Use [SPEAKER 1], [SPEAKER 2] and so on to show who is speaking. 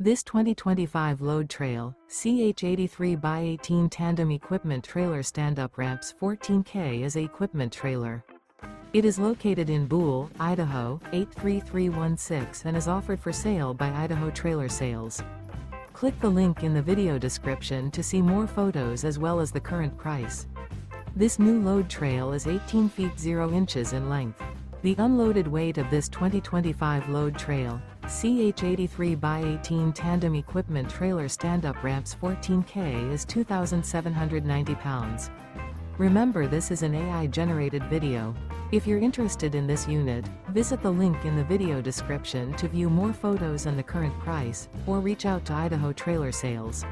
[SPEAKER 1] This 2025 Load Trail, CH83x18 Tandem Equipment Trailer Stand-Up Ramps 14K is a equipment trailer. It is located in Buhl, Idaho, 83316 and is offered for sale by Idaho Trailer Sales. Click the link in the video description to see more photos as well as the current price. This new load trail is 18 feet 0 inches in length. The unloaded weight of this 2025 load trail, CH83x18 Tandem Equipment Trailer Stand-Up Ramps 14K is 2,790 pounds. Remember, this is an AI-generated video. If you're interested in this unit, visit the link in the video description to view more photos and the current price, or reach out to Idaho Trailer Sales.